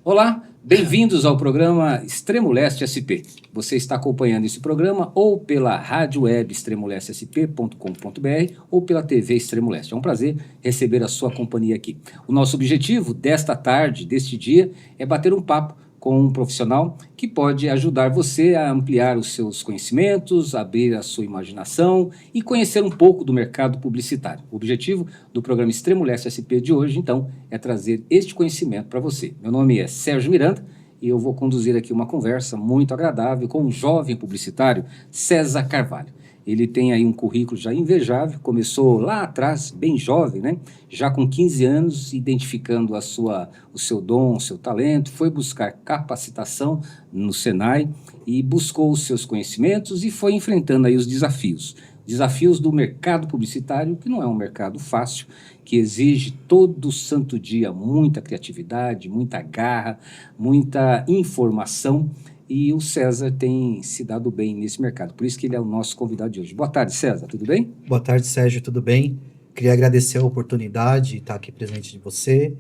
Olá, bem-vindos ao programa Extremo Leste SP. Você está acompanhando esse programa ou pela rádio web extremolestesp.com.br ou pela TV Extremo Leste. É um prazer receber a sua companhia aqui. O nosso objetivo desta tarde, deste dia, é bater um papo com um profissional que pode ajudar você a ampliar os seus conhecimentos, abrir a sua imaginação e conhecer um pouco do mercado publicitário. O objetivo do programa Extremo Leste SP de hoje, então, é trazer este conhecimento para você. Meu nome é Sérgio Miranda e eu vou conduzir aqui uma conversa muito agradável com um jovem publicitário, César Carvalho. Ele tem aí um currículo já invejável, começou lá atrás, bem jovem, né? Já com 15 anos, identificando o seu dom, o seu talento, foi buscar capacitação no Senai e buscou os seus conhecimentos e foi enfrentando aí os desafios. Desafios do mercado publicitário, que não é um mercado fácil, que exige todo santo dia muita criatividade, muita garra, muita informação. E o César tem se dado bem nesse mercado, por isso que ele é o nosso convidado de hoje. Boa tarde, César, tudo bem? Boa tarde, Sérgio, tudo bem? Queria agradecer a oportunidade de estar aqui presente de você.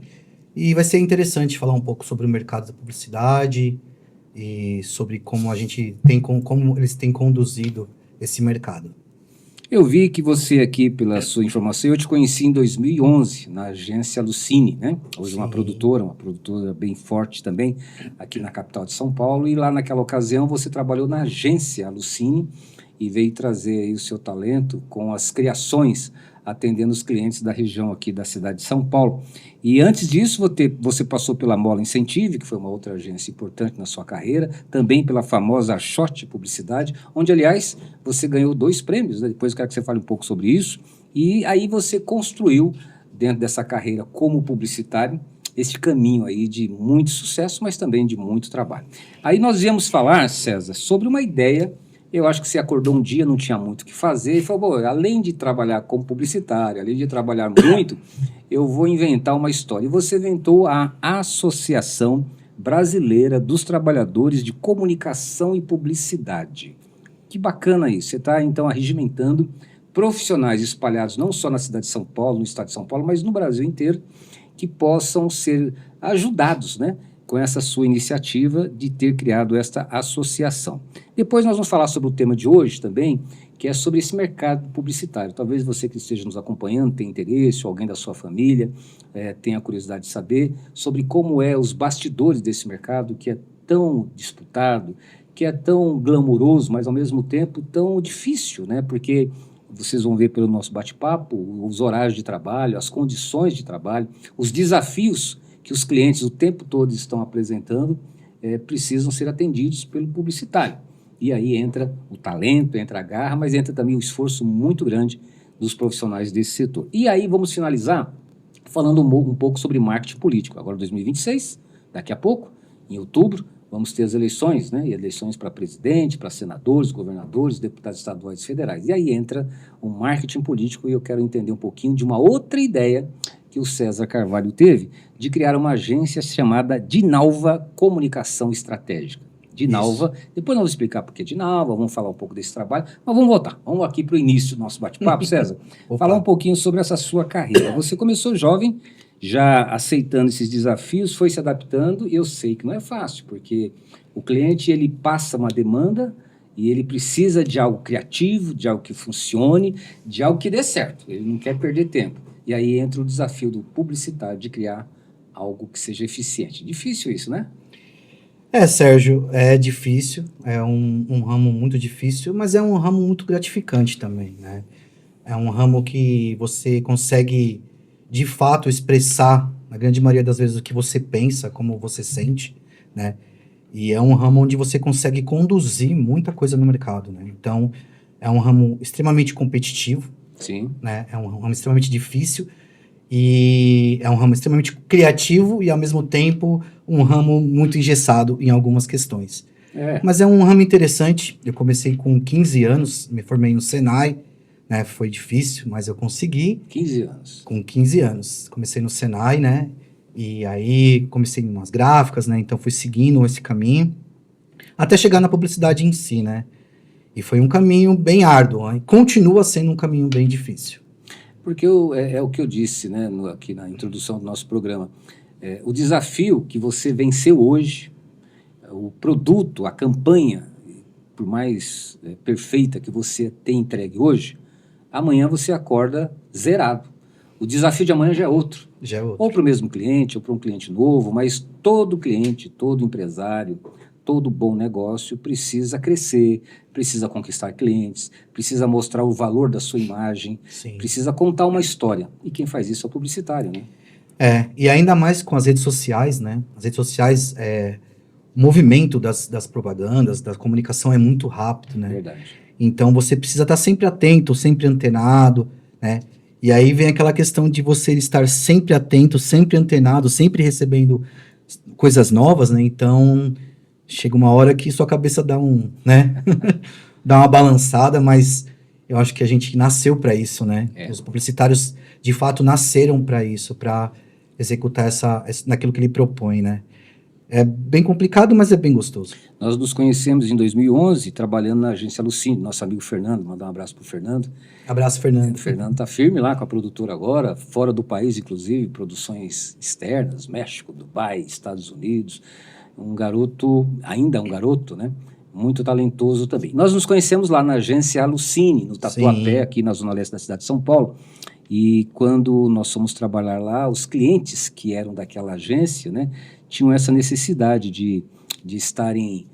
E vai ser interessante falar um pouco sobre o mercado da publicidade e sobre como a gente tem, como eles têm conduzido esse mercado. Eu vi que você aqui, pela sua informação, eu te conheci em 2011, na agência Lucine, né? Hoje Sim. uma produtora bem forte também, aqui na capital de São Paulo, e lá naquela ocasião você trabalhou na agência Lucine e veio trazer aí o seu talento com as criações, atendendo os clientes da região aqui da cidade de São Paulo. E antes disso, você passou pela Mola Incentive, que foi uma outra agência importante na sua carreira, também pela famosa Archote Publicidade, onde, aliás, você ganhou 2 prêmios, né? Depois eu quero que você fale um pouco sobre isso. E aí você construiu, dentro dessa carreira como publicitário, esse caminho aí de muito sucesso, mas também de muito trabalho. Aí nós viemos falar, César, sobre uma ideia. Eu acho que você acordou um dia, não tinha muito o que fazer, e falou, além de trabalhar como publicitário, além de trabalhar muito, eu vou inventar uma história. E você inventou a Associação Brasileira dos Trabalhadores de Comunicação e Publicidade. Que bacana isso. Você está, então, arregimentando profissionais espalhados não só na cidade de São Paulo, no estado de São Paulo, mas no Brasil inteiro, que possam ser ajudados, né, com essa sua iniciativa de ter criado esta associação. Depois nós vamos falar sobre o tema de hoje também, que é sobre esse mercado publicitário. Talvez você que esteja nos acompanhando tenha interesse, ou alguém da sua família tenha curiosidade de saber sobre como os bastidores desse mercado, que é tão disputado, que é tão glamuroso, mas ao mesmo tempo tão difícil, né? Porque vocês vão ver pelo nosso bate-papo os horários de trabalho, as condições de trabalho, os desafios que os clientes o tempo todo estão apresentando, precisam ser atendidos pelo publicitário. E aí entra o talento, entra a garra, mas entra também o esforço muito grande dos profissionais desse setor. E aí vamos finalizar falando um pouco sobre marketing político. Agora 2026, daqui a pouco, em outubro, vamos ter as eleições, né? E eleições para presidente, para senadores, governadores, deputados estaduais e federais. E aí entra o marketing político e eu quero entender um pouquinho de uma outra ideia que o César Carvalho teve de criar uma agência chamada Dinalva Comunicação Estratégica. Dinalva, depois nós vamos explicar por que Dinalva, vamos falar um pouco desse trabalho, mas vamos voltar, vamos aqui para o início do nosso bate-papo, César, falar um pouquinho sobre essa sua carreira. Você começou jovem, já aceitando esses desafios, foi se adaptando, e eu sei que não é fácil, porque o cliente ele passa uma demanda e ele precisa de algo criativo, de algo que funcione, de algo que dê certo, ele não quer perder tempo. E aí entra o desafio do publicitário de criar algo que seja eficiente. Difícil isso, né? Sérgio, é difícil, é um ramo muito difícil, mas é um ramo muito gratificante também, né? É um ramo que você consegue, de fato, expressar, na grande maioria das vezes, o que você pensa, como você sente, né? E é um ramo onde você consegue conduzir muita coisa no mercado, né? Então, é um ramo extremamente competitivo, Sim. né? É um ramo extremamente difícil e é um ramo extremamente criativo e, ao mesmo tempo, um ramo muito engessado em algumas questões. Mas é um ramo interessante. Eu comecei com 15 anos, me formei no Senai, né? Foi difícil, mas eu consegui. 15 anos. Com 15 anos. Comecei no Senai, né? E aí comecei em umas gráficas, né? Então fui seguindo esse caminho até chegar na publicidade em si, né? E foi um caminho bem árduo, hein? Continua sendo um caminho bem difícil. Porque é o que eu disse, né, aqui na introdução do nosso programa. O desafio que você venceu hoje, o produto, a campanha, por mais perfeita que você tenha entregue hoje, amanhã você acorda zerado. O desafio de amanhã já é outro. Já é outro. Ou para o mesmo cliente, ou para um cliente novo, mas todo cliente, todo empresário, todo bom negócio precisa crescer, precisa conquistar clientes, precisa mostrar o valor da sua imagem, Sim. precisa contar uma história. E quem faz isso é o publicitário, né? E ainda mais com as redes sociais, né? As redes sociais, o movimento das propagandas, da comunicação é muito rápido, né? Verdade. Então você precisa estar sempre atento, sempre antenado, né? E aí vem aquela questão de você estar sempre atento, sempre antenado, sempre recebendo coisas novas, né? Então chega uma hora que sua cabeça dá né? Dá uma balançada, mas eu acho que a gente nasceu para isso, né? Os publicitários de fato nasceram para isso, para executar naquilo que ele propõe, né? É bem complicado, mas é bem gostoso. Nós nos conhecemos em 2011, trabalhando na agência Lucine, nosso amigo Fernando, mandar um abraço para o Fernando. Abraço, Fernando. O Fernando está firme lá com a produtora agora, fora do país, inclusive, produções externas, México, Dubai, Estados Unidos. Um garoto, ainda um garoto, né? Muito talentoso também. Nós nos conhecemos lá na agência Lucine, no Tatuapé, aqui na Zona Leste da cidade de São Paulo. E quando nós fomos trabalhar lá, os clientes que eram daquela agência, né, tinham essa necessidade de estarem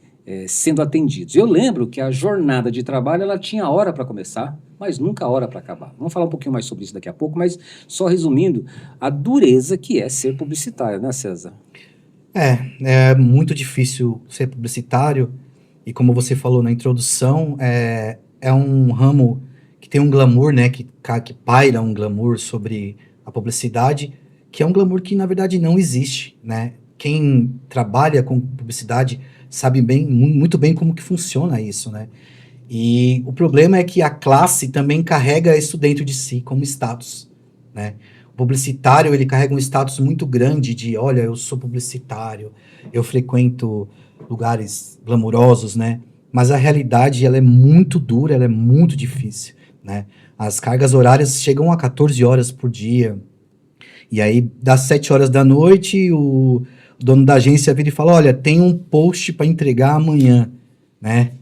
sendo atendidos. Eu lembro que a jornada de trabalho ela tinha hora para começar, mas nunca hora para acabar. Vamos falar um pouquinho mais sobre isso daqui a pouco, mas só resumindo, a dureza que é ser publicitário, né, César? É muito difícil ser publicitário, e como você falou na introdução, é um ramo que tem um glamour, né, que paira um glamour sobre a publicidade, que é um glamour que, na verdade, não existe, né? Quem trabalha com publicidade sabe muito bem como que funciona isso, né? E o problema é que a classe também carrega isso dentro de si como status, né? O publicitário, ele carrega um status muito grande de, olha, eu sou publicitário, eu frequento lugares glamurosos, né? Mas a realidade, ela é muito dura, ela é muito difícil, né? As cargas horárias chegam a 14 horas por dia, e aí das 7 horas da noite, o dono da agência vira e fala, olha, tem um post para entregar amanhã, né?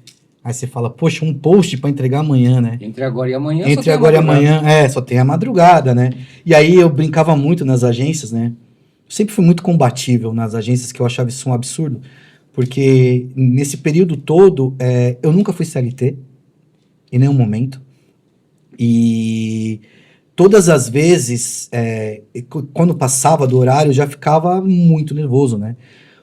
Aí você fala, poxa, um post para entregar amanhã, né? Entre agora e amanhã Entre agora e amanhã, só tem a madrugada, né? E aí eu brincava muito nas agências, né? Eu sempre fui muito combatível nas agências, que eu achava isso um absurdo, porque nesse período todo, eu nunca fui CLT, em nenhum momento, e todas as vezes, quando passava do horário, eu já ficava muito nervoso, né?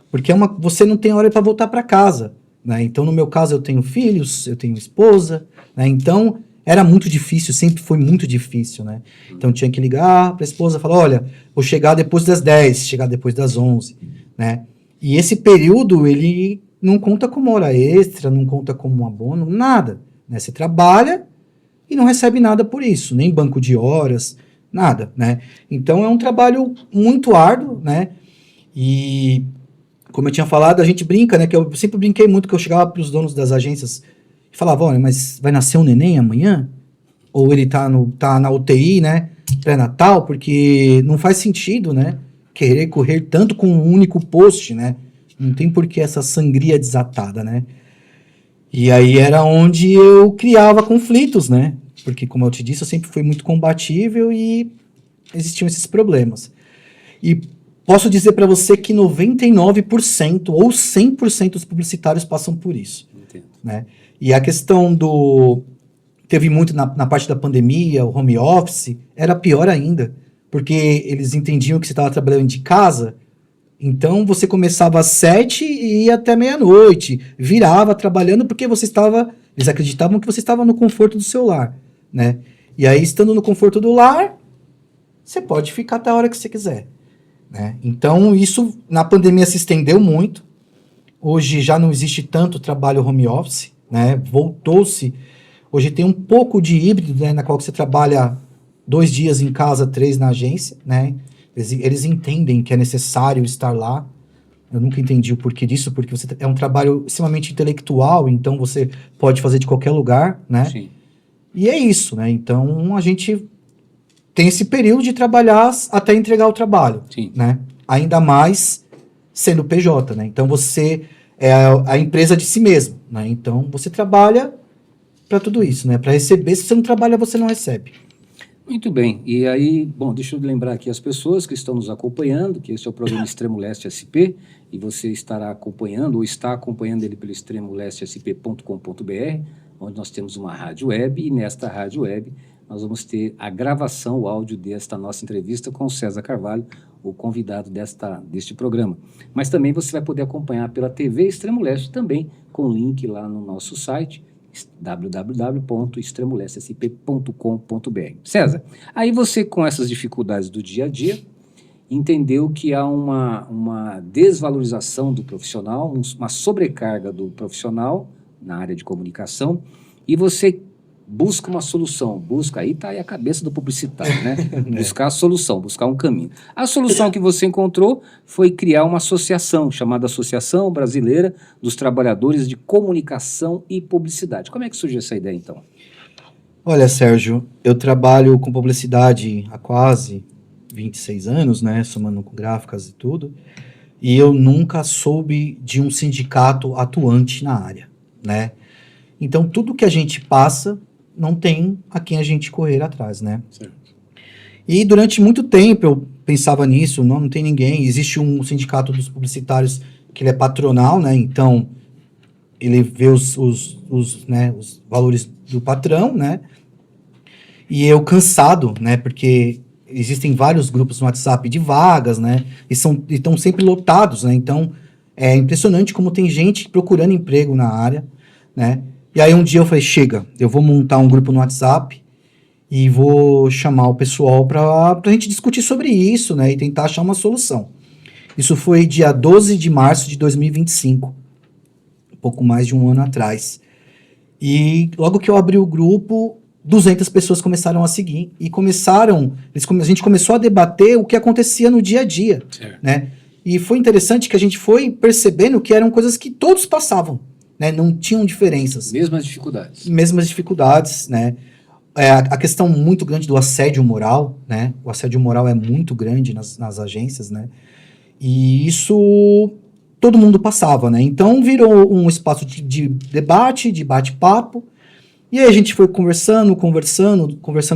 Porque você não tem hora para voltar para casa, né? Então, no meu caso, eu tenho filhos, eu tenho esposa, né? Então, era muito difícil, sempre foi muito difícil, né? Então, tinha que ligar para a esposa e falar, olha, vou chegar depois das 10, chegar depois das 11, né? E esse período, ele não conta como hora extra, não conta como um abono, nada, né? Você trabalha e não recebe nada por isso, nem banco de horas, nada, né? Então é um trabalho muito árduo, né? E como eu tinha falado, a gente brinca, né? Que eu sempre brinquei muito, que eu chegava para os donos das agências e falava, olha, mas vai nascer um neném amanhã? Ou ele tá na UTI, né? Pré-natal, porque não faz sentido, né? Querer correr tanto com um único post, né? Não tem por que essa sangria desatada, né? E aí era onde eu criava conflitos, né? Porque, como eu te disse, eu sempre fui muito combatível e existiam esses problemas. E posso dizer para você que 99% ou 100% dos publicitários passam por isso. Entendo. Né? E a questão teve muito na parte da pandemia, o home office, era pior ainda. Porque eles entendiam que você estava trabalhando de casa. Então, você começava às 7 e ia até meia-noite, virava trabalhando porque eles acreditavam que você estava no conforto do seu lar, né? E aí, estando no conforto do lar, você pode ficar até a hora que você quiser, né? Então, isso na pandemia se estendeu muito. Hoje já não existe tanto trabalho home office, né? Voltou-se. Hoje tem um pouco de híbrido, né? Na qual você trabalha 2 dias em casa, 3 na agência, né? Eles entendem que é necessário estar lá. Eu nunca entendi o porquê disso, porque é um trabalho extremamente intelectual, então você pode fazer de qualquer lugar, né? Sim. E é isso, né? Então a gente tem esse período de trabalhar até entregar o trabalho, Sim. né? ainda mais sendo PJ, né? Então você é a empresa de si mesmo, né? Então você trabalha para tudo isso, né? Para receber, se você não trabalha, você não recebe. Muito bem. E aí, bom, deixa eu lembrar aqui as pessoas que estão nos acompanhando, que esse é o programa Extremo Leste SP, e você estará acompanhando, ou está acompanhando ele pelo extremolestesp.com.br, onde nós temos uma rádio web, e nesta rádio web nós vamos ter a gravação, o áudio desta nossa entrevista com o César Carvalho, o convidado deste programa. Mas também você vai poder acompanhar pela TV Extremo Leste, também com link lá no nosso site, www.extremolestesp.com.br. César, aí você, com essas dificuldades do dia a dia, entendeu que há uma desvalorização do profissional, uma sobrecarga do profissional na área de comunicação, e você busca uma solução, aí está aí a cabeça do publicitário, né? Buscar a solução, buscar um caminho. A solução que você encontrou foi criar uma associação, chamada Associação Brasileira dos Trabalhadores de Comunicação e Publicidade. Como é que surgiu essa ideia, então? Olha, Sérgio, eu trabalho com publicidade há quase 26 anos, né? Somando com gráficas e tudo, e eu nunca soube de um sindicato atuante na área, né? Então, tudo que a gente passa não tem a quem a gente correr atrás, né? Certo. E durante muito tempo eu pensava nisso, não tem ninguém. Existe um sindicato dos publicitários que ele é patronal, né? Então, ele vê os valores do patrão, né? E eu cansado, né? Porque existem vários grupos no WhatsApp de vagas, né? E estão sempre lotados, né? Então, é impressionante como tem gente procurando emprego na área, né? E aí um dia eu falei, chega, eu vou montar um grupo no WhatsApp e vou chamar o pessoal para a gente discutir sobre isso, né? E tentar achar uma solução. Isso foi dia 12 de março de 2025, um pouco mais de um ano atrás. E logo que eu abri o grupo, 200 pessoas começaram a seguir e a gente começou a debater o que acontecia no dia a dia, né? E foi interessante que a gente foi percebendo que eram coisas que todos passavam, né? Não tinham diferenças. Mesmas dificuldades. Mesmas dificuldades, né? A questão muito grande do assédio moral, né? O assédio moral é muito grande nas agências, né? E isso todo mundo passava, né? Então virou um espaço de debate, de bate-papo, e aí a gente foi conversando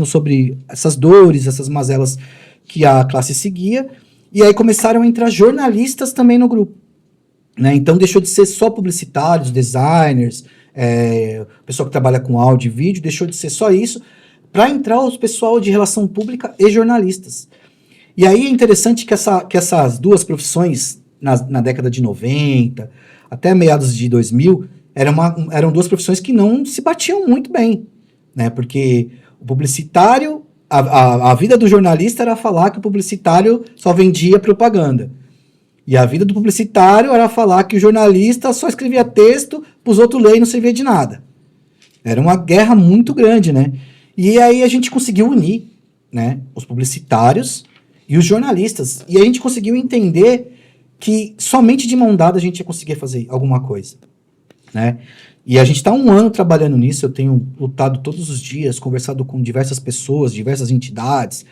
sobre essas dores, essas mazelas que a classe seguia, e aí começaram a entrar jornalistas também no grupo, né? Então deixou de ser só publicitários, designers, o pessoal que trabalha com áudio e vídeo, deixou de ser só isso, para entrar o pessoal de relação pública e jornalistas. E aí é interessante que essas duas profissões, na década de 90, até meados de 2000, eram duas profissões que não se batiam muito bem, né? Porque o publicitário, a vida do jornalista era falar que o publicitário só vendia propaganda. E a vida do publicitário era falar que o jornalista só escrevia texto, para os outros lerem e não servia de nada. Era uma guerra muito grande, né? E aí a gente conseguiu unir, né, os publicitários e os jornalistas. E a gente conseguiu entender que somente de mão dada a gente ia conseguir fazer alguma coisa, né? E a gente está 1 ano trabalhando nisso. Eu tenho lutado todos os dias, conversado com diversas pessoas, diversas entidades,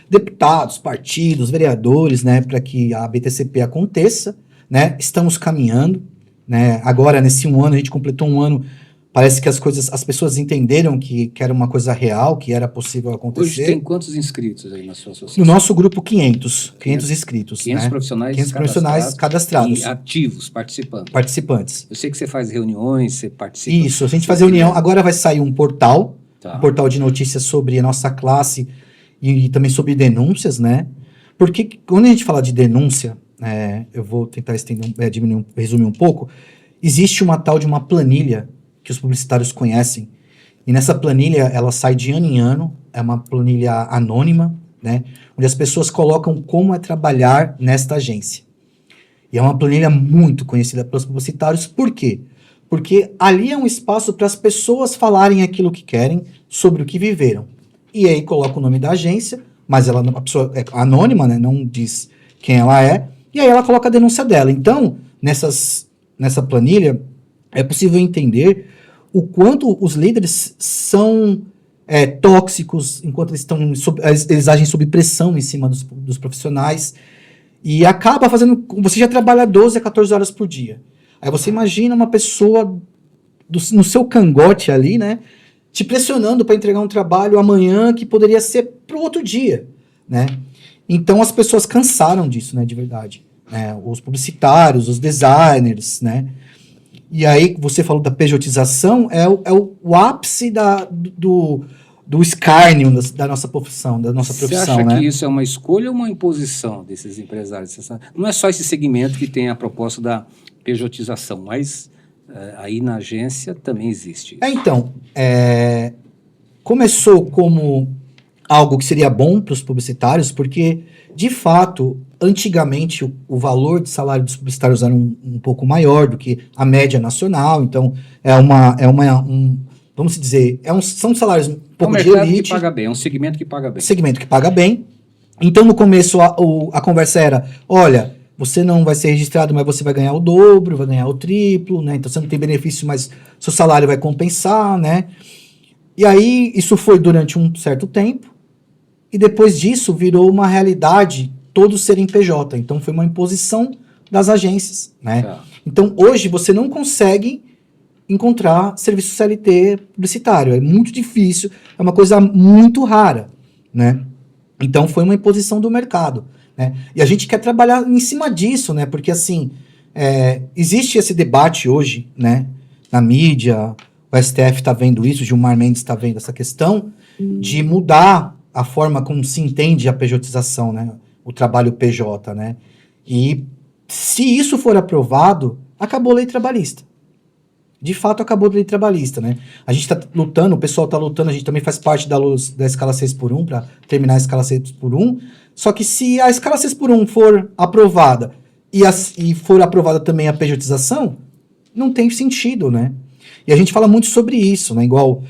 deputados, partidos, vereadores, né, para que a BTCP aconteça, né? Estamos caminhando, né? Agora, nesse 1 ano, a gente completou 1 ano. Parece que as pessoas entenderam que era uma coisa real, que era possível acontecer. Hoje tem quantos inscritos aí na sua associação? No nosso grupo, 500 inscritos. 500 né? profissionais 500 profissionais cadastrados. E ativos, participando. Participantes. Eu sei que você faz reuniões, você participa. Isso, a gente faz reunião. Agora vai sair um portal de notícias sobre a nossa classe e também sobre denúncias, né? Porque quando a gente fala de denúncia, eu vou tentar resumir um pouco, existe uma tal de uma planilha que os publicitários conhecem, e nessa planilha ela sai de ano em ano, é uma planilha anônima, né, onde as pessoas colocam como é trabalhar nesta agência. E é uma planilha muito conhecida pelos publicitários. Por quê? Porque ali é um espaço para as pessoas falarem aquilo que querem, sobre o que viveram. E aí coloca o nome da agência, mas a pessoa é anônima, né, não diz quem ela é, e aí ela coloca a denúncia dela. Então, nessa planilha, é possível entender o quanto os líderes são tóxicos, enquanto eles agem sob pressão em cima dos profissionais. E acaba fazendo... Você já trabalha 12 a 14 horas por dia. Aí você imagina uma pessoa no seu cangote ali, né? Te pressionando para entregar um trabalho amanhã que poderia ser para o outro dia, né? Então as pessoas cansaram disso, né? De verdade. Né? Os publicitários, os designers, né? E aí você falou da pejotização, é o ápice do escárnio da nossa profissão, Você acha que isso é uma escolha ou uma imposição desses empresários? Não é só esse segmento que tem a proposta da pejotização, mas aí na agência também existe isso. Então, começou como algo que seria bom para os publicitários, porque, de fato, antigamente o valor de salário dos publicitários era um pouco maior do que a média nacional, então vamos dizer, são salários um pouco de elite. É um mercado que paga bem, é um segmento que paga bem. Segmento que paga bem. Então, no começo, a conversa era, olha, você não vai ser registrado, mas você vai ganhar o dobro, vai ganhar o triplo, né? Então, você não tem benefício, mas seu salário vai compensar, né? E aí, isso foi durante um certo tempo, e depois disso virou uma realidade todos serem PJ. Então, foi uma imposição das agências, né? Tá. Então, hoje, você não consegue encontrar serviço CLT publicitário. É muito difícil, é uma coisa muito rara, né? Então, foi uma imposição do mercado, né? E a gente quer trabalhar em cima disso, né? Porque, assim, existe esse debate hoje, né? Na mídia, o STF está vendo isso, o Gilmar Mendes está vendo essa questão de mudar a forma como se entende a pejotização, né? O trabalho PJ, né? E se isso for aprovado, acabou a lei trabalhista. De fato, acabou a lei trabalhista, né? A gente está lutando, o pessoal está lutando, a gente também faz parte da escala 6x1 para terminar a escala 6x1. Só que se a escala 6x1 for aprovada e for aprovada também a pejotização, não tem sentido, né? E a gente fala muito sobre isso, né? Igual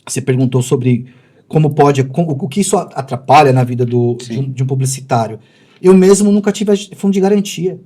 você perguntou sobre como pode, o que isso atrapalha na vida de um publicitário. Eu mesmo nunca tive fundo de garantia,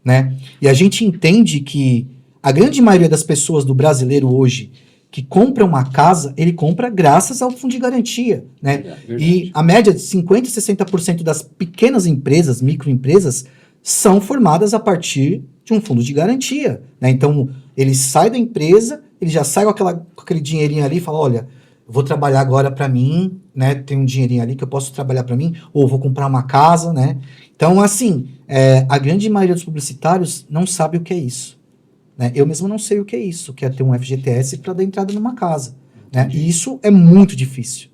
né? E a gente entende que a grande maioria das pessoas do brasileiro hoje que compra uma casa, ele compra graças ao fundo de garantia, né? E a média de 50% e 60% das pequenas empresas, microempresas, são formadas a partir de um fundo de garantia, né? Então, ele sai da empresa, ele já sai com aquele dinheirinho ali e fala, olha, eu vou trabalhar agora para mim, né? Tem um dinheirinho ali que eu posso trabalhar para mim, ou vou comprar uma casa, né? Então, assim, a grande maioria dos publicitários não sabe o que é isso. Né? Eu mesmo não sei o que é isso, que é ter um FGTS para dar entrada numa casa. Né? E isso é muito difícil.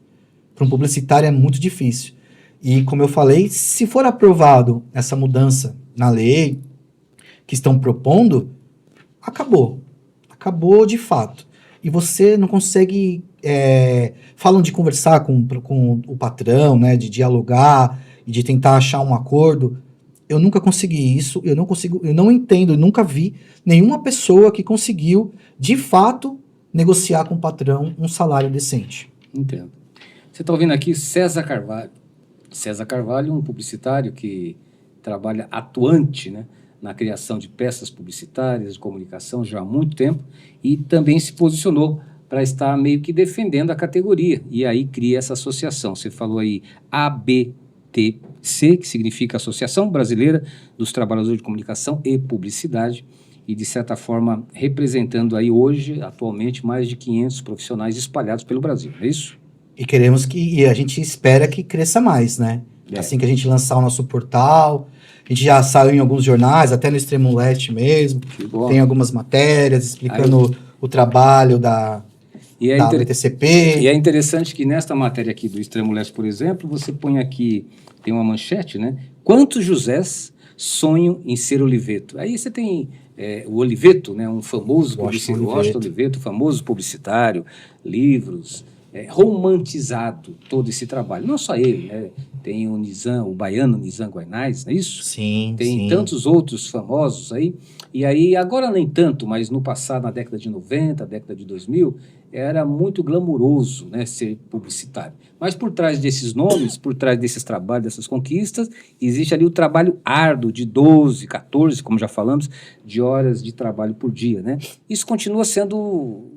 Para um publicitário é muito difícil. E, como eu falei, se for aprovado essa mudança na lei que estão propondo, acabou. Acabou de fato. E você não consegue... falam de conversar com o patrão, né? De dialogar e de tentar achar um acordo. Eu nunca consegui isso, eu não entendo, eu nunca vi nenhuma pessoa que conseguiu, de fato, negociar com o patrão um salário decente. Entendo. Você está ouvindo aqui César Carvalho. César Carvalho, um publicitário que trabalha atuante, né, na criação de peças publicitárias, de comunicação já há muito tempo, e também se posicionou para estar meio que defendendo a categoria, e aí cria essa associação. Você falou aí ABTC, que significa Associação Brasileira dos Trabalhadores de Comunicação e Publicidade, e de certa forma representando aí hoje, atualmente, mais de 500 profissionais espalhados pelo Brasil, é isso? E a gente espera que cresça mais, né? Assim que a gente lançar o nosso portal, a gente já saiu em alguns jornais, até no Extremo Leste mesmo, tem algumas matérias explicando o trabalho da BTCP. E é interessante que nesta matéria aqui do Extremo Leste, por exemplo, você põe aqui, tem uma manchete, né? Quantos Josés sonham em ser Oliveto? Aí você tem o Oliveto, né? Um famoso publicitário, Washington Oliveto, famoso publicitário, livros, romantizado todo esse trabalho. Não só ele, né? Tem o baiano Nizam Guanais, não é isso? Sim, tem tantos outros famosos aí. E aí, agora nem tanto, mas no passado, na década de 90, década de 2000, era muito glamuroso, né, ser publicitário. Mas por trás desses nomes, por trás desses trabalhos, dessas conquistas, existe ali o trabalho árduo de 12, 14, como já falamos, de horas de trabalho por dia, né? Isso continua sendo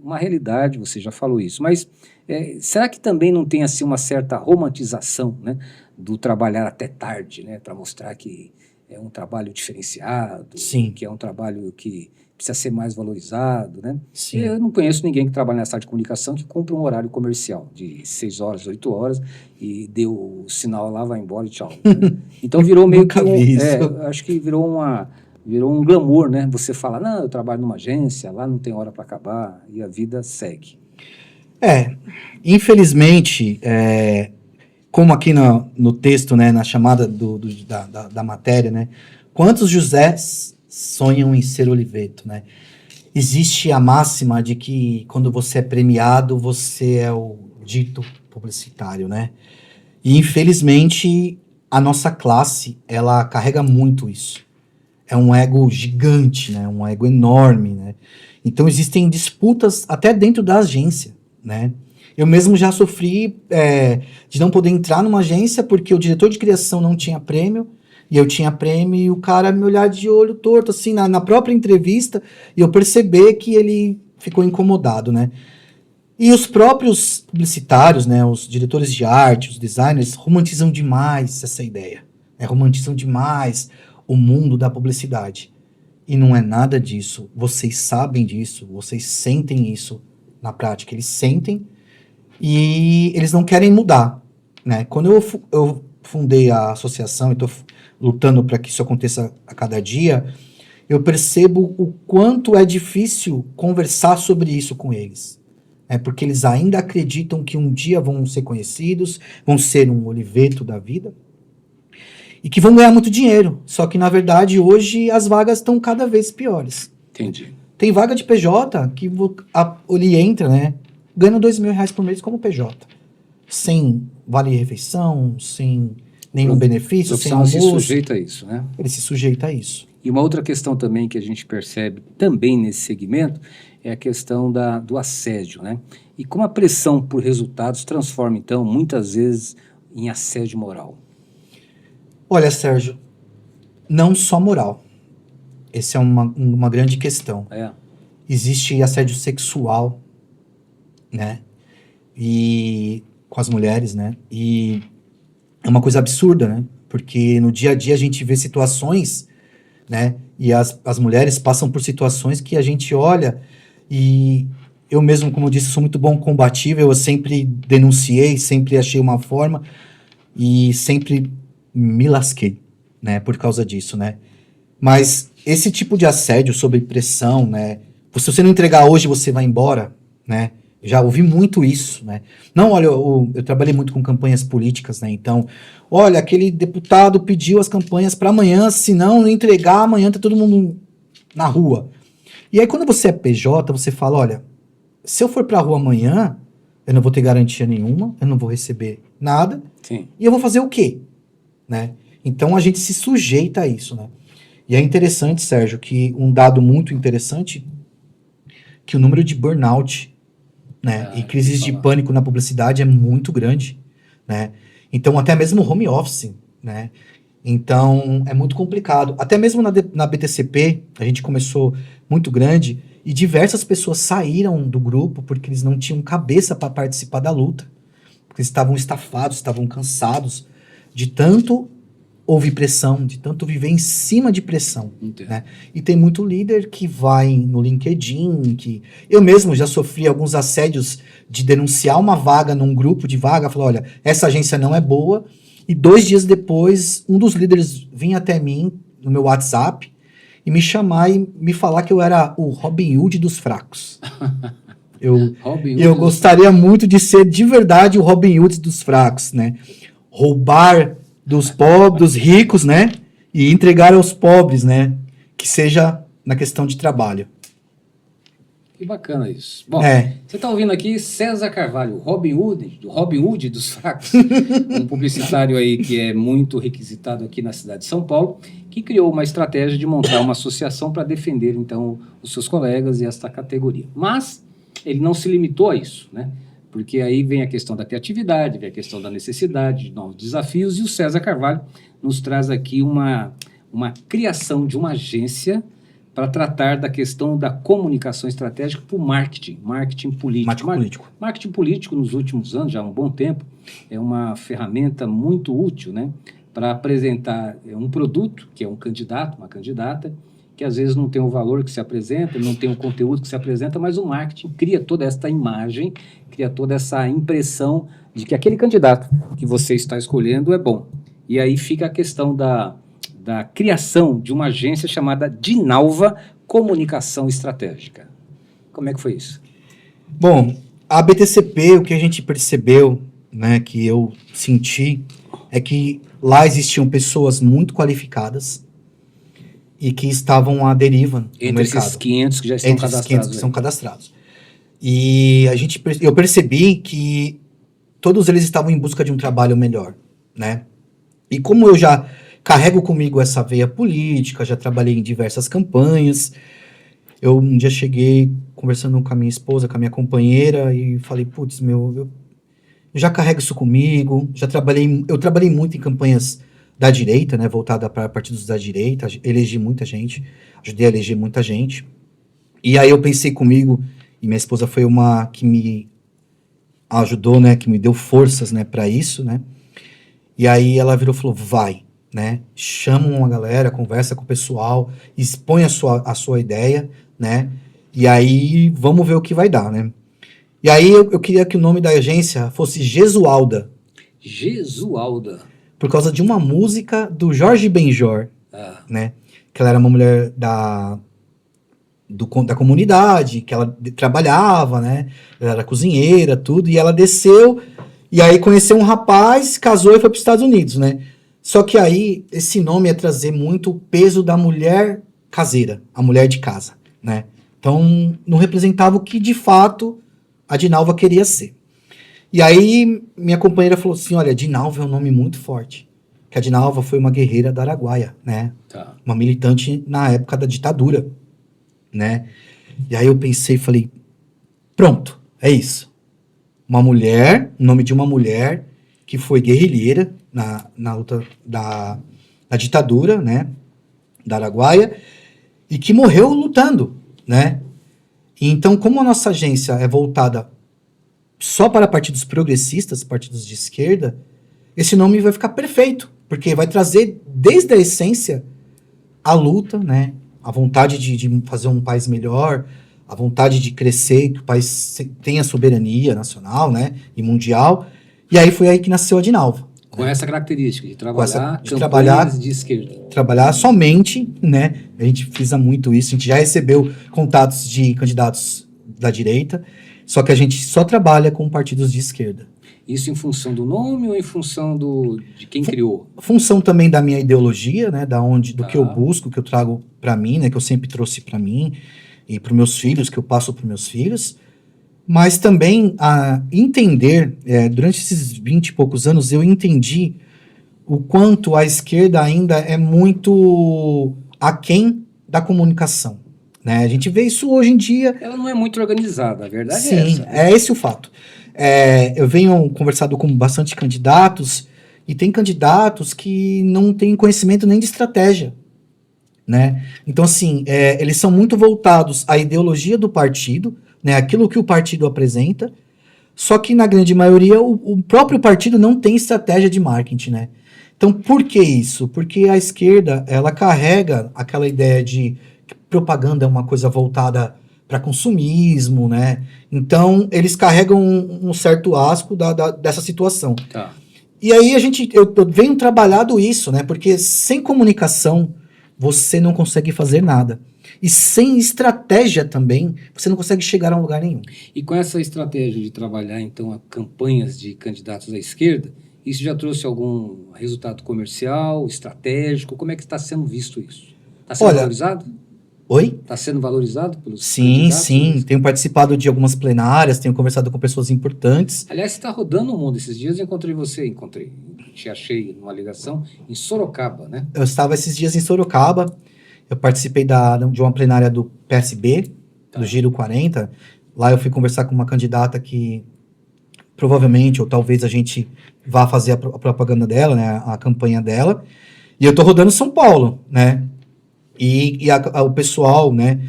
uma realidade, você já falou isso, mas será que também não tem assim uma certa romantização, né, do trabalhar até tarde, né, para mostrar que é um trabalho diferenciado, Sim. que é um trabalho que precisa ser mais valorizado, né? Sim. Eu não conheço ninguém que trabalha nessa área de comunicação que cumpra um horário comercial de 6 horas, 8 horas e deu o sinal lá, vai embora e tchau. Né? Então virou meio Nunca que vi isso. acho que virou um glamour, né? Você fala, não, eu trabalho numa agência, lá não tem hora para acabar e a vida segue. Infelizmente, como aqui no texto, né, na chamada da matéria, né, quantos Josés sonham em ser Oliveto, né? Existe a máxima de que quando você é premiado, você é o dito publicitário, né? E infelizmente a nossa classe, ela carrega muito isso. É um ego gigante, né? Um ego enorme, né? Então existem disputas até dentro da agência, né? Eu mesmo já sofri de não poder entrar numa agência porque o diretor de criação não tinha prêmio, e eu tinha prêmio, e o cara me olhar de olho torto, assim, na própria entrevista, e eu perceber que ele ficou incomodado, né? E os próprios publicitários, né, os diretores de arte, os designers, romantizam demais essa ideia. Né? Romantizam demais o mundo da publicidade. E não é nada disso. Vocês sabem disso, vocês sentem isso na prática. Eles sentem e eles não querem mudar. Né? Quando eu fundei a associação e estou lutando para que isso aconteça a cada dia, eu percebo o quanto é difícil conversar sobre isso com eles. Porque eles ainda acreditam que um dia vão ser conhecidos, vão ser um Oliveto da vida, e que vão ganhar muito dinheiro. Só que, na verdade, hoje as vagas estão cada vez piores. Entendi. Tem vaga de PJ que ele entra, né, ganha R$2.000 por mês como PJ. Sem vale-refeição, sem nenhum benefício, sem almoço. Ele se sujeita a isso, né? Ele se sujeita a isso. E uma outra questão também que a gente percebe também nesse segmento é a questão do assédio, né? E como a pressão por resultados transforma, então, muitas vezes em assédio moral. Olha, Sérgio, não só moral. Essa é uma grande questão. Existe assédio sexual, né? E com as mulheres, né? E é uma coisa absurda, né? Porque no dia a dia a gente vê situações, né? E as mulheres passam por situações que a gente olha e eu mesmo, como eu disse, sou muito bom combativo, eu sempre denunciei, sempre achei uma forma e sempre me lasquei, né? Por causa disso, né? Mas esse tipo de assédio sob pressão, né? Se você não entregar hoje, você vai embora, né? Já ouvi muito isso, né? Não, olha, eu trabalhei muito com campanhas políticas, né? Então, olha, aquele deputado pediu as campanhas para amanhã, se não entregar, amanhã tá todo mundo na rua. E aí, quando você é PJ, você fala, olha, se eu for pra rua amanhã, eu não vou ter garantia nenhuma, eu não vou receber nada, Sim. E eu vou fazer o quê? Né? Então, a gente se sujeita a isso, né? E é interessante, Sérgio, que um dado muito interessante, que o número de burnout, né, e crises de pânico na publicidade é muito grande, né? Então, até mesmo home office, né? Então, é muito complicado. Até mesmo na BTCP, a gente começou muito grande e diversas pessoas saíram do grupo porque eles não tinham cabeça para participar da luta. Porque eles estavam estafados, estavam cansados de tanto ouvir pressão, de tanto viver em cima de pressão. Né? E tem muito líder que vai no LinkedIn, que eu mesmo já sofri alguns assédios de denunciar uma vaga num grupo de vaga, falar, olha, essa agência não é boa, e 2 dias depois, um dos líderes vinha até mim, no meu WhatsApp, e me chamar e me falar que eu era o Robin Hood dos fracos. Eu gostaria muito de ser de verdade o Robin Hood dos fracos, né? Roubar dos pobres, dos ricos, né? E entregar aos pobres, né? Que seja na questão de trabalho. Que bacana isso. Bom, você está ouvindo aqui César Carvalho, Robin Hood dos fracos, um publicitário aí que é muito requisitado aqui na cidade de São Paulo, que criou uma estratégia de montar uma associação para defender, então, os seus colegas e esta categoria. Mas ele não se limitou a isso, né? Porque aí vem a questão da criatividade, vem a questão da necessidade de novos desafios, e o César Carvalho nos traz aqui uma criação de uma agência para tratar da questão da comunicação estratégica para o marketing político. Marketing político, nos últimos anos, já há um bom tempo, é uma ferramenta muito útil, né, para apresentar um produto, que é um candidato, uma candidata, que às vezes não tem o valor que se apresenta, não tem o conteúdo que se apresenta, mas o marketing cria toda esta imagem, cria toda essa impressão de que aquele candidato que você está escolhendo é bom. E aí fica a questão da criação de uma agência chamada Dinalva Comunicação Estratégica. Como é que foi isso? Bom, a BTCP, o que a gente percebeu, né, que eu senti, é que lá existiam pessoas muito qualificadas e que estavam à deriva no Entre mercado. esses 500 que já estão Entre esses cadastrados. 500 que são cadastrados. E eu percebi que todos eles estavam em busca de um trabalho melhor, né? E como eu já carrego comigo essa veia política, já trabalhei em diversas campanhas, eu um dia cheguei conversando com a minha esposa, com a minha companheira, e falei, putz, eu já carrego isso comigo, eu trabalhei muito em campanhas da direita, né, voltada para partidos da direita, elegi muita gente, ajudei a eleger muita gente, e aí eu pensei comigo, e minha esposa foi uma que me ajudou, né, que me deu forças, né, para isso, né, e aí ela virou e falou, vai, né, chama uma galera, conversa com o pessoal, expõe a sua ideia, né, e aí vamos ver o que vai dar, né. E aí eu queria que o nome da agência fosse Jesualda. Jesualda. Por causa de uma música do Jorge Benjor, né, que ela era uma mulher da comunidade, que ela trabalhava, né, ela era cozinheira, tudo, e ela desceu, e aí conheceu um rapaz, casou e foi para os Estados Unidos, né. Só que aí, esse nome ia trazer muito o peso da mulher caseira, a mulher de casa, né. Então, não representava o que, de fato, a Dinalva queria ser. E aí, minha companheira falou assim, olha, Dinalva é um nome muito forte. Que a Dinalva foi uma guerreira da Araguaia, né. Tá. Uma militante na época da ditadura, né. E aí eu pensei e falei, pronto, é isso. Uma mulher, o nome de uma mulher que foi guerrilheira na luta da ditadura, né, da Araguaia, e que morreu lutando, né. E então, como a nossa agência é voltada só para partidos progressistas, partidos de esquerda, esse nome vai ficar perfeito, porque vai trazer desde a essência a luta, né, a vontade de fazer um país melhor, a vontade de crescer, que o país tenha soberania nacional, né, e mundial. E aí foi aí que nasceu a Dinalva. Com essa característica de trabalhar de esquerda. Trabalhar somente, né, a gente frisa muito isso, a gente já recebeu contatos de candidatos da direita, só que a gente só trabalha com partidos de esquerda. Isso em função do nome ou em função de quem criou? Função também da minha ideologia, né, do que eu busco, que eu trago para mim, né, que eu sempre trouxe para mim e para os meus filhos, que eu passo para os meus filhos, mas também a entender, durante esses 20 e poucos anos, eu entendi o quanto a esquerda ainda é muito aquém da comunicação. Né? A gente vê isso hoje em dia. Ela não é muito organizada, a verdade Sim, é essa. É esse o fato. Eu venho conversado com bastante candidatos, e tem candidatos que não têm conhecimento nem de estratégia. Né? Então, assim, eles são muito voltados à ideologia do partido, né? Aquilo que o partido apresenta, só que, na grande maioria, o próprio partido não tem estratégia de marketing. Né? Então, por que isso? Porque a esquerda, ela carrega aquela ideia de propaganda é uma coisa voltada para consumismo, né? Então, eles carregam um certo asco dessa situação. Tá. E aí eu venho trabalhado isso, né? Porque sem comunicação, você não consegue fazer nada. E sem estratégia também, você não consegue chegar a um lugar nenhum. E com essa estratégia de trabalhar, então, campanhas de candidatos à esquerda, isso já trouxe algum resultado comercial, estratégico? Como é que está sendo visto isso? Está sendo valorizado? Oi? Está sendo valorizado pelos candidatos? Sim. Tenho participado de algumas plenárias, tenho conversado com pessoas importantes. Aliás, você está rodando o mundo. Esses dias eu encontrei você, te achei numa ligação em Sorocaba, né? Eu estava esses dias em Sorocaba, eu participei de uma plenária do PSB, do Giro 40. Lá eu fui conversar com uma candidata que provavelmente, ou talvez a gente vá fazer a propaganda dela, né, a campanha dela. E eu estou rodando São Paulo, né? E o pessoal, né,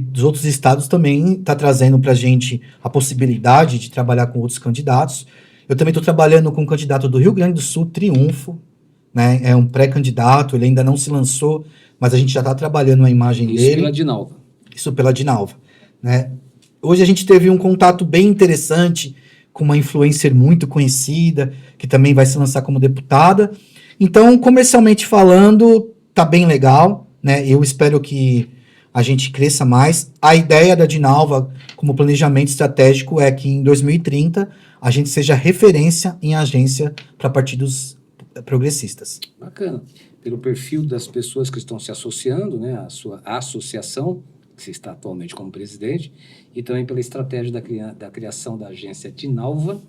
dos outros estados também está trazendo para a gente a possibilidade de trabalhar com outros candidatos. Eu também estou trabalhando com um candidato do Rio Grande do Sul, Triunfo, né? É um pré-candidato, ele ainda não se lançou, mas a gente já está trabalhando a imagem dele. Isso pela Dinalva. Isso pela Dinalva, né? Hoje a gente teve um contato bem interessante com uma influencer muito conhecida, que também vai se lançar como deputada. Então, comercialmente falando, tá bem legal, né? Eu espero que a gente cresça mais. A ideia da Dinalva, como planejamento estratégico, é que em 2030 a gente seja referência em agência para partidos progressistas. Bacana. Pelo perfil das pessoas que estão se associando, né, à sua associação, que você está atualmente como presidente, e também pela estratégia da criação da agência Dinalva,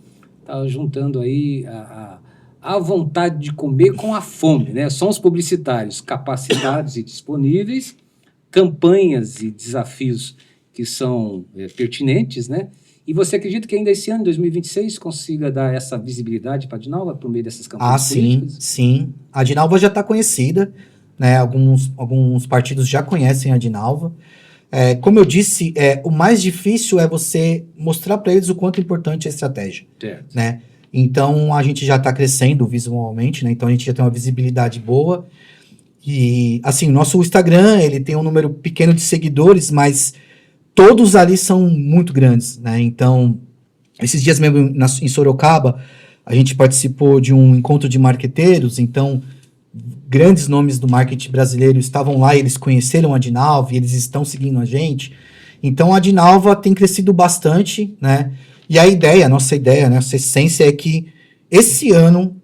está juntando aí a vontade de comer com a fome, né? São os publicitários capacitados e disponíveis, campanhas e desafios que são pertinentes, né? E você acredita que ainda esse ano, 2026, consiga dar essa visibilidade para a Dinalva por meio dessas campanhas políticas? Sim. A Dinalva já está conhecida, né? Alguns partidos já conhecem a Dinalva. Como eu disse, o mais difícil é você mostrar para eles o quanto importante é a estratégia. Certo. Né? Então, a gente já está crescendo visualmente, né? Então a gente já tem uma visibilidade boa. E, assim, o nosso Instagram, ele tem um número pequeno de seguidores, mas todos ali são muito grandes, né? Então, esses dias mesmo em Sorocaba, a gente participou de um encontro de marqueteiros, então grandes nomes do marketing brasileiro estavam lá, eles conheceram a Dinalva e eles estão seguindo a gente. Então a Dinalva tem crescido bastante, né? E a nossa ideia, né, nossa essência é que esse ano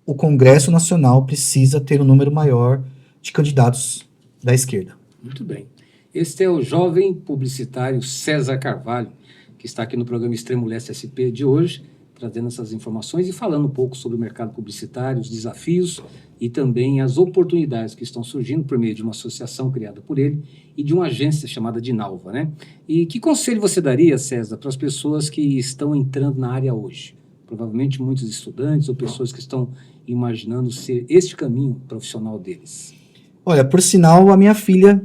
o Congresso Nacional precisa ter um número maior de candidatos da esquerda. Muito bem. Este é o jovem publicitário César Carvalho, que está aqui no programa Extremo Leste SP de hoje, trazendo essas informações e falando um pouco sobre o mercado publicitário, os desafios e também as oportunidades que estão surgindo por meio de uma associação criada por ele e de uma agência chamada Dinalva, né? E que conselho você daria, César, para as pessoas que estão entrando na área hoje? Provavelmente muitos estudantes ou pessoas que estão imaginando ser este caminho profissional deles. Olha, por sinal, a minha filha,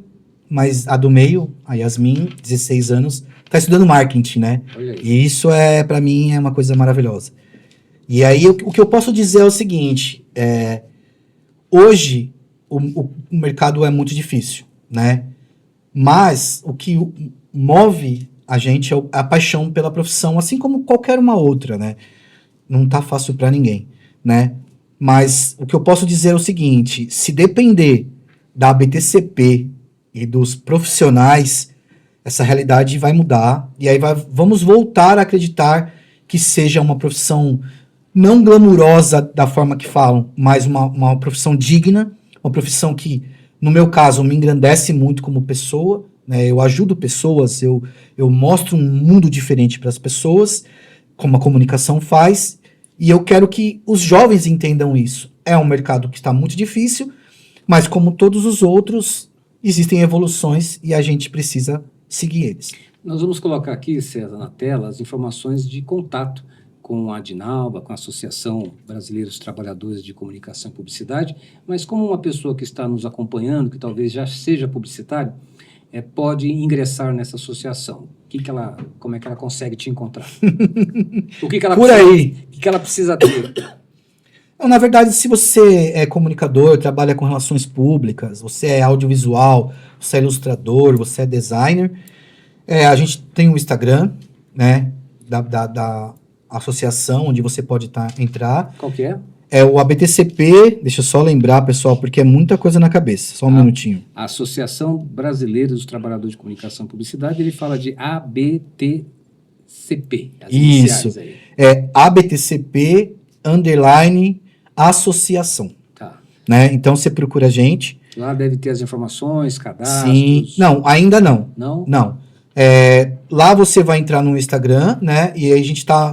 mas a do meio, a Yasmin, 16 anos, está estudando marketing, né? E isso, para mim, é uma coisa maravilhosa. E aí, o que eu posso dizer é o seguinte, hoje, o mercado é muito difícil, né? Mas o que move a gente é a paixão pela profissão, assim como qualquer uma outra, né? Não tá fácil para ninguém, né? Mas o que eu posso dizer é o seguinte, se depender da BTCP e dos profissionais, essa realidade vai mudar, e aí vamos voltar a acreditar que seja uma profissão não glamurosa da forma que falam, mas uma profissão digna, uma profissão que, no meu caso, me engrandece muito como pessoa, né? Eu ajudo pessoas, eu mostro um mundo diferente para as pessoas, como a comunicação faz, e eu quero que os jovens entendam isso. É um mercado que está muito difícil, mas como todos os outros, existem evoluções e a gente precisa seguir eles. Nós vamos colocar aqui, César, na tela, as informações de contato com a Dinalva, com a Associação Brasileira dos Trabalhadores de Comunicação e Publicidade, mas como uma pessoa que está nos acompanhando, que talvez já seja publicitário, pode ingressar nessa associação. Como é que ela consegue te encontrar? O que ela precisa ter? Na verdade, se você é comunicador, trabalha com relações públicas, você é audiovisual, você é ilustrador, você é designer, a gente tem o Instagram, né, da associação, onde você pode entrar. Qual que é? É o ABTCP, deixa eu só lembrar, pessoal, porque é muita coisa na cabeça, só um minutinho. A Associação Brasileira dos Trabalhadores de Comunicação e Publicidade, ele fala de ABTCP. Isso, ABTCP, _ associação. Tá. Né? Então, você procura a gente. Lá deve ter as informações, cadastros. Sim, não, ainda não. Não? Não. Lá você vai entrar no Instagram, né? E aí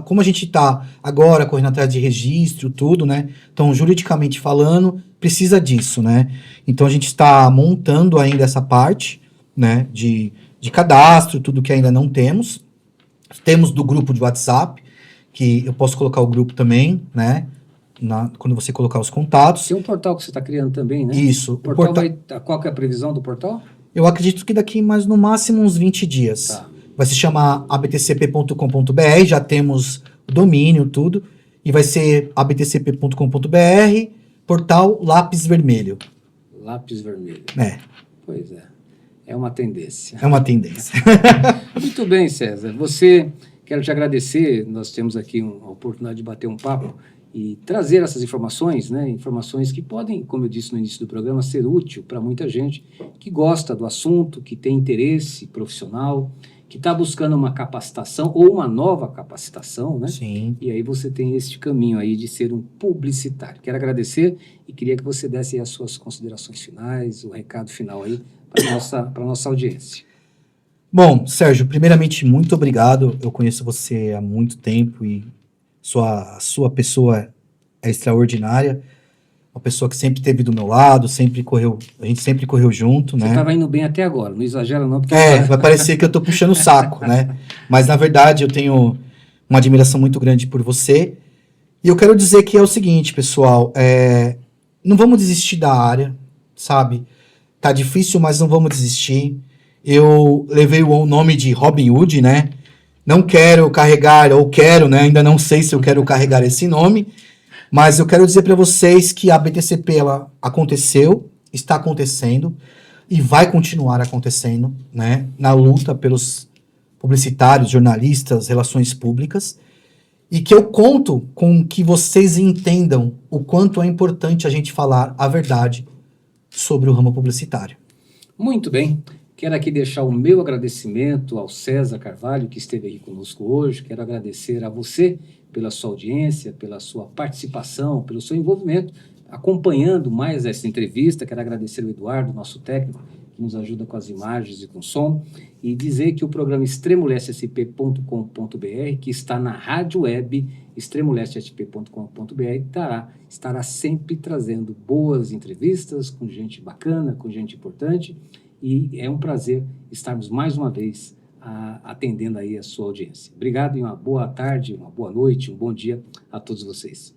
como a gente tá agora correndo atrás de registro, tudo, né? Então, juridicamente falando, precisa disso, né? Então, a gente está montando ainda essa parte, né? De cadastro, tudo que ainda não temos. Temos do grupo de WhatsApp, que eu posso colocar o grupo também, né? Quando você colocar os contatos. Tem um portal que você está criando também, né? Isso. Qual que é a previsão do portal? Eu acredito que daqui mais no máximo uns 20 dias. Tá. Vai se chamar abtcp.com.br, já temos o domínio, tudo. E vai ser abtcp.com.br Portal Lápis Vermelho. Lápis Vermelho. É. Pois é. É uma tendência. É uma tendência. Muito bem, César. Quero te agradecer. Nós temos aqui a oportunidade de bater um papo e trazer essas informações, né? Informações que podem, como eu disse no início do programa, ser útil para muita gente que gosta do assunto, que tem interesse profissional, que está buscando uma capacitação ou uma nova capacitação, né? Sim. E aí você tem este caminho aí de ser um publicitário. Quero agradecer e queria que você desse aí as suas considerações finais, o recado final aí para a nossa audiência. Bom, Sérgio, primeiramente, muito obrigado. Eu conheço você há muito tempo e sua pessoa é extraordinária. Uma pessoa que sempre esteve do meu lado, a gente sempre correu junto, né? Você estava indo bem até agora, não exagera não. Porque vai parecer que eu estou puxando o saco, né? Mas, na verdade, eu tenho uma admiração muito grande por você. E eu quero dizer que é o seguinte, pessoal, não vamos desistir da área, sabe? Tá difícil, mas não vamos desistir. Eu levei o nome de Robin Hood, né? Não quero carregar, ou quero, né? Ainda não sei se eu quero carregar esse nome, mas eu quero dizer para vocês que a BTCP, ela aconteceu, está acontecendo e vai continuar acontecendo, né? Na luta pelos publicitários, jornalistas, relações públicas, e que eu conto com que vocês entendam o quanto é importante a gente falar a verdade sobre o ramo publicitário. Muito bem. Quero aqui deixar o meu agradecimento ao César Carvalho, que esteve aqui conosco hoje. Quero agradecer a você pela sua audiência, pela sua participação, pelo seu envolvimento, acompanhando mais essa entrevista. Quero agradecer ao Eduardo, nosso técnico, que nos ajuda com as imagens e com o som, e dizer que o programa extremolestesp.com.br, que está na rádio web extremolestesp.com.br, estará sempre trazendo boas entrevistas com gente bacana, com gente importante, e é um prazer estarmos mais uma vez atendendo aí a sua audiência. Obrigado e uma boa tarde, uma boa noite, um bom dia a todos vocês.